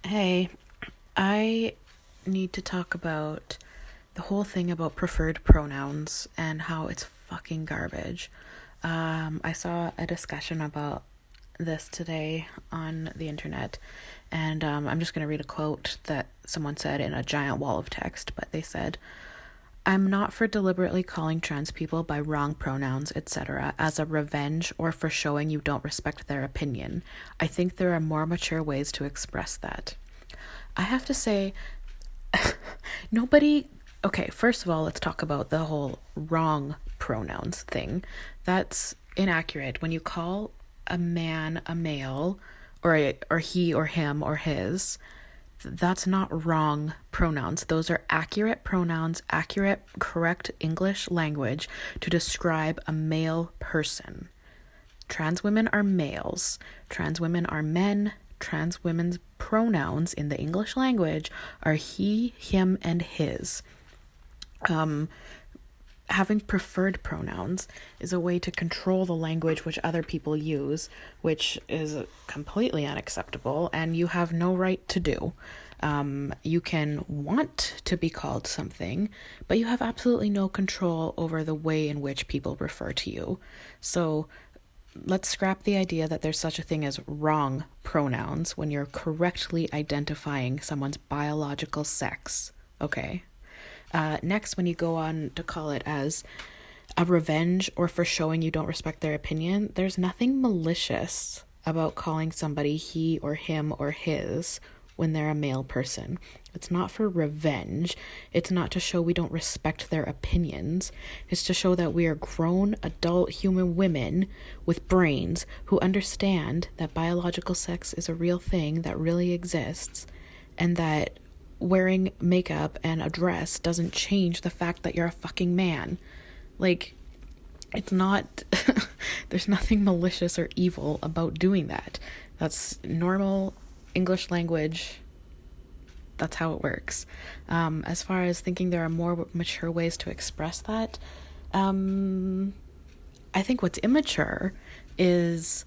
Hey, I need to talk about the whole thing about preferred pronouns and how it's fucking garbage. I saw a discussion about this today on the internet, and I'm just going to read a quote that someone said in a giant wall of text, but they said, I'm not for deliberately calling trans people by wrong pronouns, etc., as a revenge or for showing you don't respect their opinion. I think there are more mature ways to express that. I have to say, nobody. Okay, first of all, let's talk about the whole wrong pronouns thing. That's inaccurate. When you call a man a male, or he or him or his, that's not wrong pronouns. Those are accurate pronouns, accurate, correct English language to describe a male person. Trans women are males. Trans women are men. Trans women's pronouns in the English language are he, him, and his. Having preferred pronouns is a way to control the language which other people use, which is completely unacceptable, and you have no right to do. You can want to be called something, but you have absolutely no control over the way in which people refer to you. So let's scrap the idea that there's such a thing as wrong pronouns when you're correctly identifying someone's biological sex. Okay. Next, when you go on to call it as a revenge or for showing you don't respect their opinion, there's nothing malicious about calling somebody he or him or his when they're a male person. It's not for revenge. It's not to show we don't respect their opinions. It's to show that we are grown, adult human women with brains who understand that biological sex is a real thing that really exists, and that wearing makeup and a dress doesn't change the fact that you're a fucking man. Like, it's not, there's nothing malicious or evil about doing that. That's normal English language. That's how it works. As far as thinking there are more mature ways to express that, I think what's immature is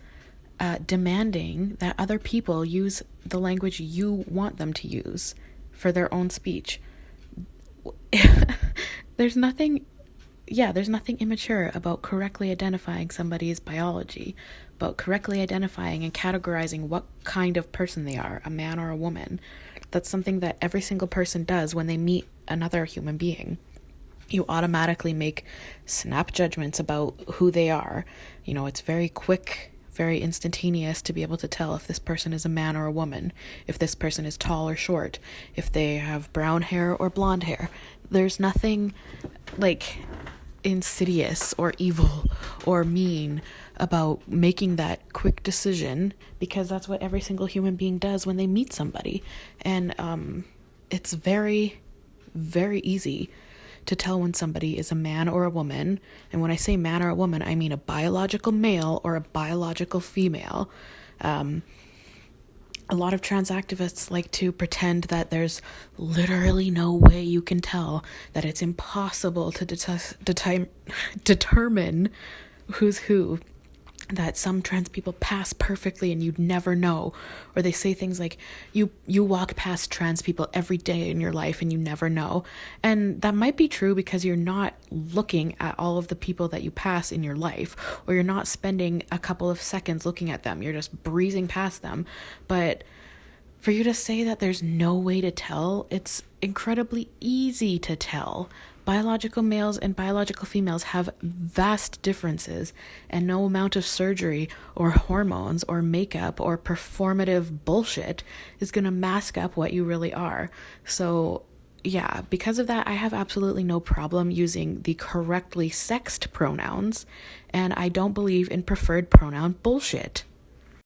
demanding that other people use the language you want them to use for their own speech. There's nothing immature about correctly identifying somebody's biology, about correctly identifying and categorizing what kind of person they are, a man or a woman. That's something that every single person does when they meet another human being. You automatically make snap judgments about who they are. You know, it's very quick, very instantaneous to be able to tell if this person is a man or a woman, if this person is tall or short, if they have brown hair or blonde hair. There's nothing like insidious or evil or mean about making that quick decision, because that's what every single human being does when they meet somebody. And it's very, very easy to tell when somebody is a man or a woman. And when I say man or a woman, I mean a biological male or a biological female. A lot of trans activists like to pretend that there's literally no way you can tell, that it's impossible to determine who's who, that some trans people pass perfectly and you'd never know. Or they say things like, you walk past trans people every day in your life and you never know. And that might be true because you're not looking at all of the people that you pass in your life, or you're not spending a couple of seconds looking at them. You're just breezing past them. But for you to say that there's no way to tell, it's incredibly easy to tell. Biological males and biological females have vast differences, and no amount of surgery or hormones or makeup or performative bullshit is going to mask up what you really are. So yeah, because of that, I have absolutely no problem using the correctly sexed pronouns, and I don't believe in preferred pronoun bullshit.